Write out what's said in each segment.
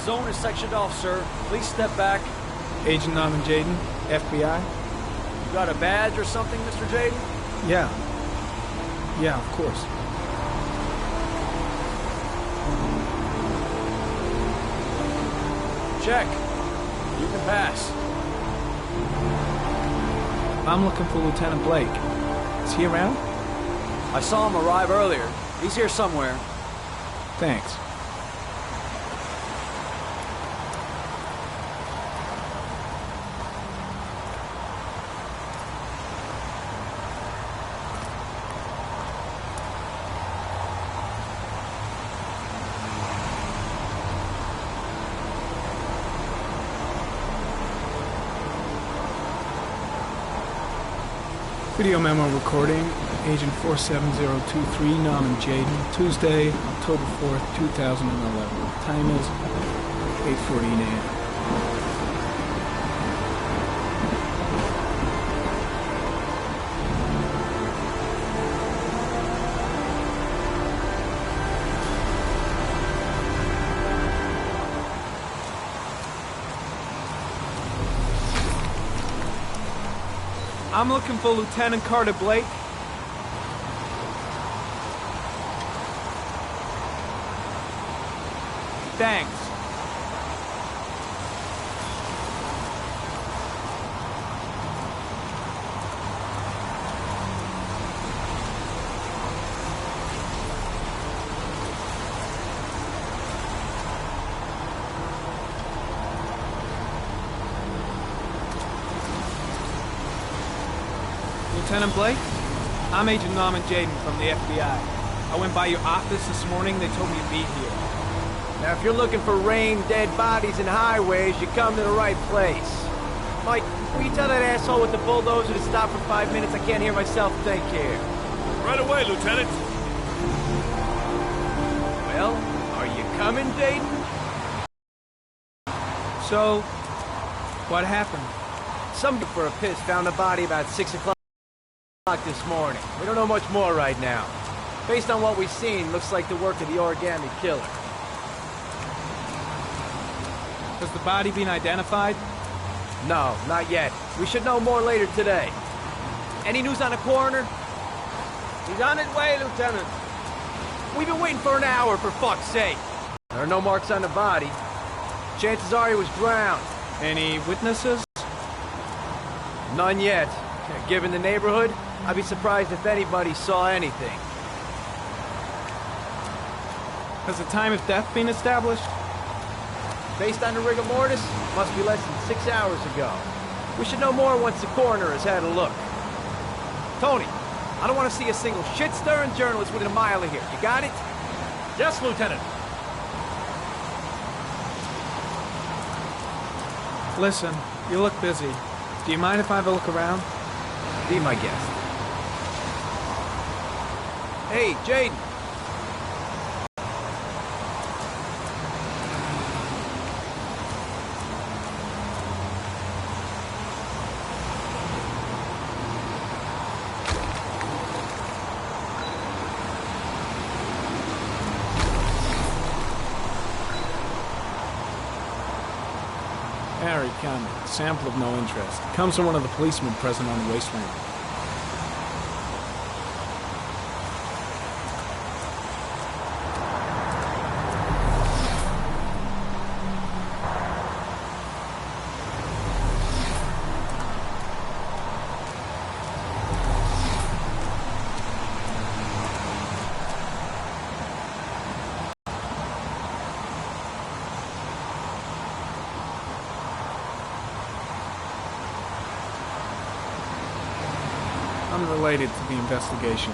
zone is sectioned off, sir. Please step back. Agent Norman Jaden, FBI? You got a badge or something, Mr. Jaden? Yeah. Yeah, of course. Check. You can pass. I'm looking for Lieutenant Blake. Is he around? I saw him arrive earlier. He's here somewhere. Thanks. Video memo recording, Agent 47023, Norman Jaden, Tuesday, October 4th, 2011. Time is 8:14 a.m. I'm looking for Lieutenant Carter Blake. Thanks. Lieutenant Blake? I'm Agent Norman Jaden from the FBI. I went by your office this morning. They told me you'd be here. Now, if you're looking for rain, dead bodies, and highways, you come to the right place. Mike, will you tell that asshole with the bulldozer to stop for 5 minutes? I can't hear myself think here. Right away, Lieutenant. Well, are you coming, Jaden? So, what happened? Some for a piss found a body about 6 o'clock this morning. We don't know much more right now. Based on what we've seen, looks like the work of the origami killer. Has the body been identified? No, not yet. We should know more later today. Any news on the coroner? He's on his way, Lieutenant. We've been waiting for an hour, for fuck's sake. There are no marks on the body. Chances are he was drowned. Any witnesses? None yet. Given the neighborhood, I'd be surprised if anybody saw anything. Has the time of death been established? Based on the rigor mortis, must be less than 6 hours ago. We should know more once the coroner has had a look. Tony, I don't want to see a single shit-stirring journalist within a mile of here. You got it? Yes, Lieutenant. Listen, you look busy. Do you mind if I have a look around? Be my guest. Hey, Jaden. Harry Conley, sample of no interest. Comes from one of the policemen present on the wasteland. Unrelated to the investigation.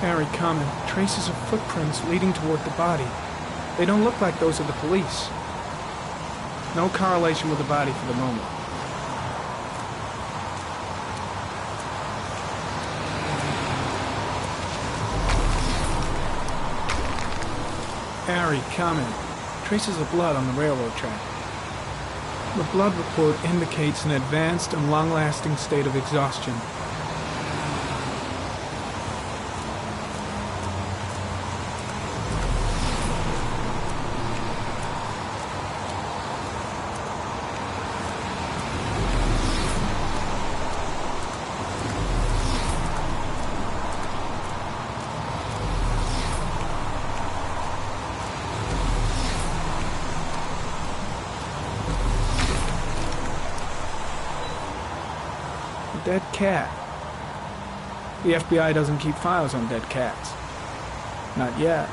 Harry, comment. Traces of footprints leading toward the body. They don't look like those of the police. No correlation with the body for the moment. Harry, comment. Traces of blood on the railroad track. The blood report indicates an advanced and long-lasting state of exhaustion. Dead cat. The FBI doesn't keep files on dead cats. Not yet.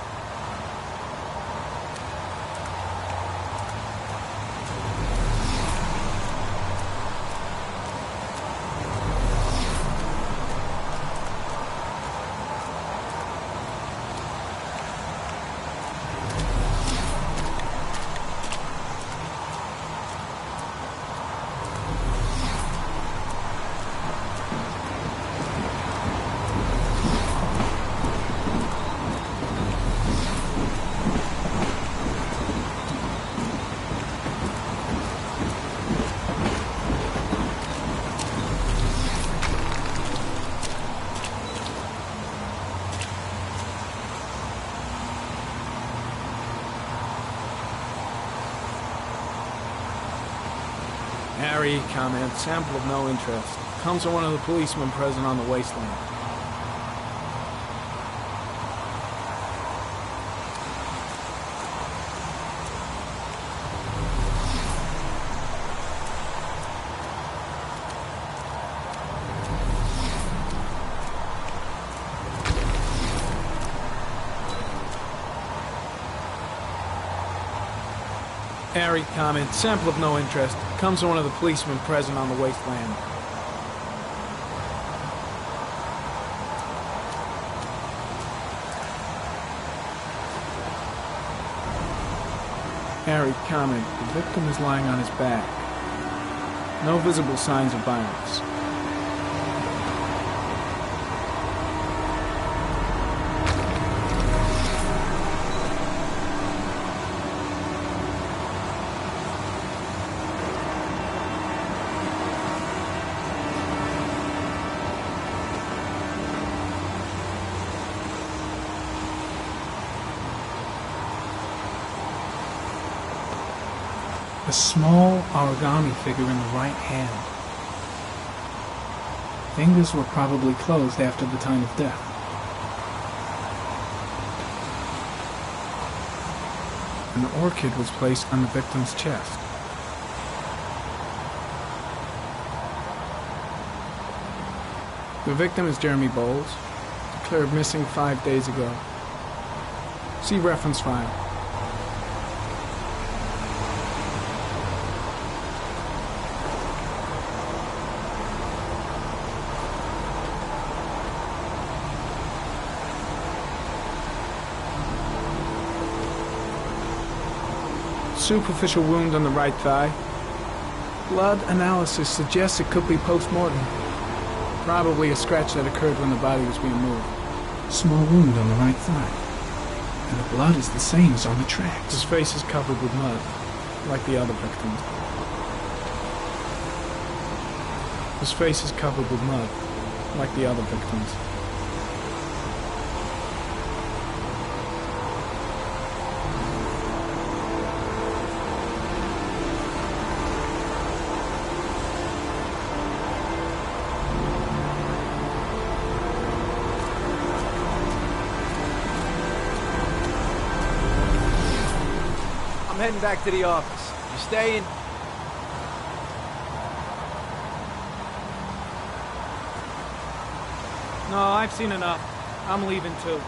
Harry, comment. Sample of no interest. Comes from one of the policemen present on the wasteland. Harry, comment. Sample of no interest. Comes from one of the policemen present on the wasteland. Harry, comment. The victim is lying on his back. No visible signs of violence. A small origami figure in the right hand. Fingers were probably closed after the time of death. An orchid was placed on the victim's chest. The victim is Jeremy Bowles, declared missing 5 days ago. See reference file. Superficial wound on the right thigh. Blood analysis suggests it could be post-mortem. Probably a scratch that occurred when the body was being moved. Small wound on the right thigh. And the blood is the same as on the tracks. His face is covered with mud, like the other victims. His face is covered with mud, like the other victims. I'm heading back to the office. You staying? No, I've seen enough. I'm leaving too.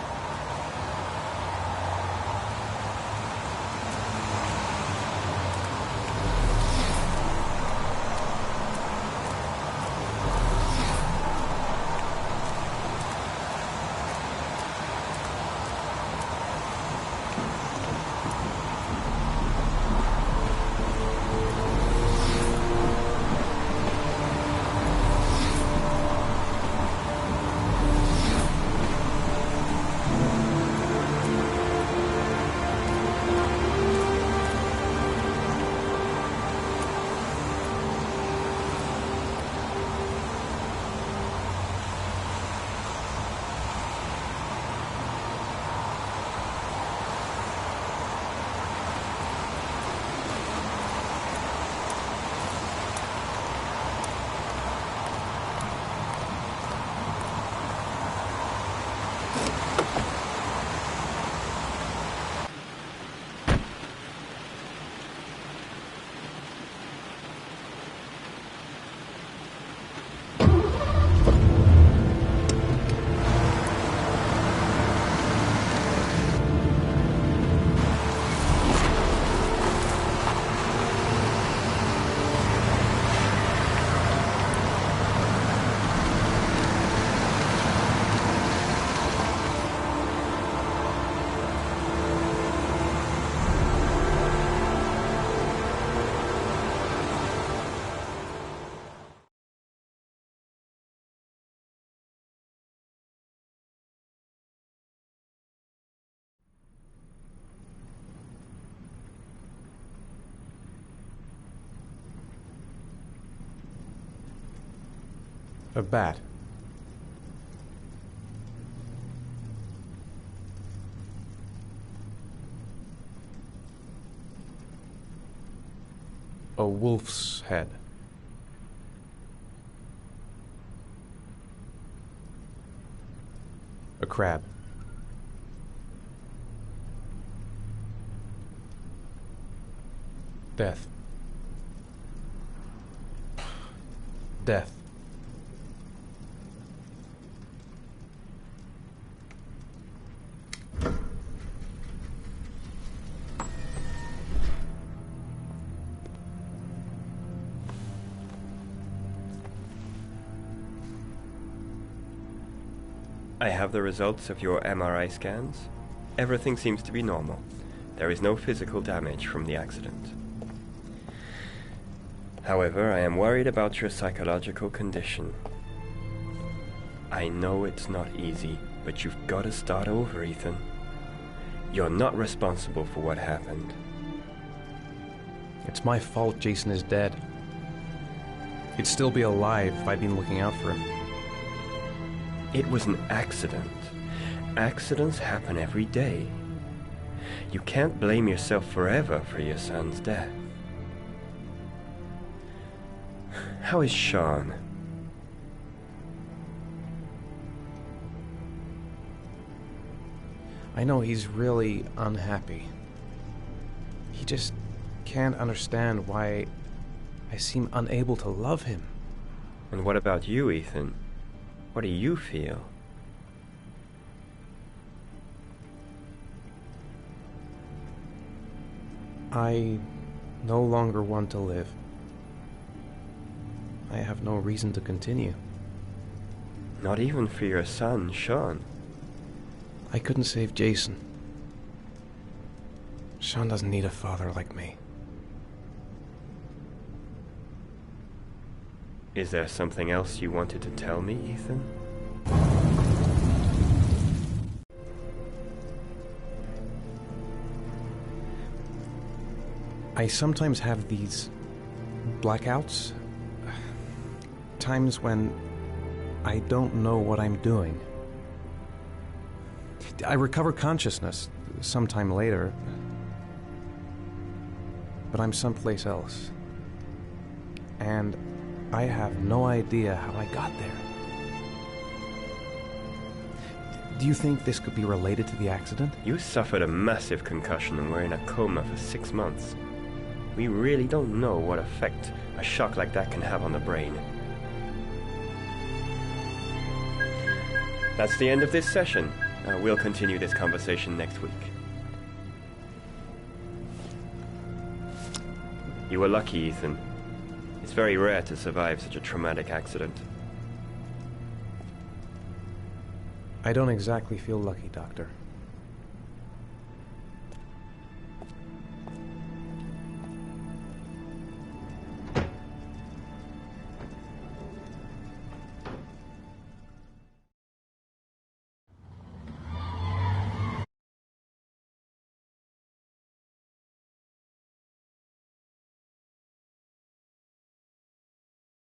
A bat. A wolf's head. A crab. Death. Death. I have the results of your MRI scans. Everything seems to be normal. There is no physical damage from the accident. However, I am worried about your psychological condition. I know it's not easy, but you've got to start over, Ethan. You're not responsible for what happened. It's my fault Jason is dead. He'd still be alive if I'd been looking out for him. It was an accident. Accidents happen every day. You can't blame yourself forever for your son's death. How is Sean? I know he's really unhappy. He just can't understand why I seem unable to love him. And what about you, Ethan? What do you feel? I no longer want to live. I have no reason to continue. Not even for your son, Sean. I couldn't save Jason. Sean doesn't need a father like me. Is there something else you wanted to tell me, Ethan? I sometimes have these blackouts. Times when I don't know what I'm doing. I recover consciousness sometime later, but I'm someplace else. And I have no idea how I got there. Do you think this could be related to the accident? You suffered a massive concussion and were in a coma for 6 months. We really don't know what effect a shock like that can have on the brain. That's the end of this session. We'll continue this conversation next week. You were lucky, Ethan. It's very rare to survive such a traumatic accident. I don't exactly feel lucky, Doctor.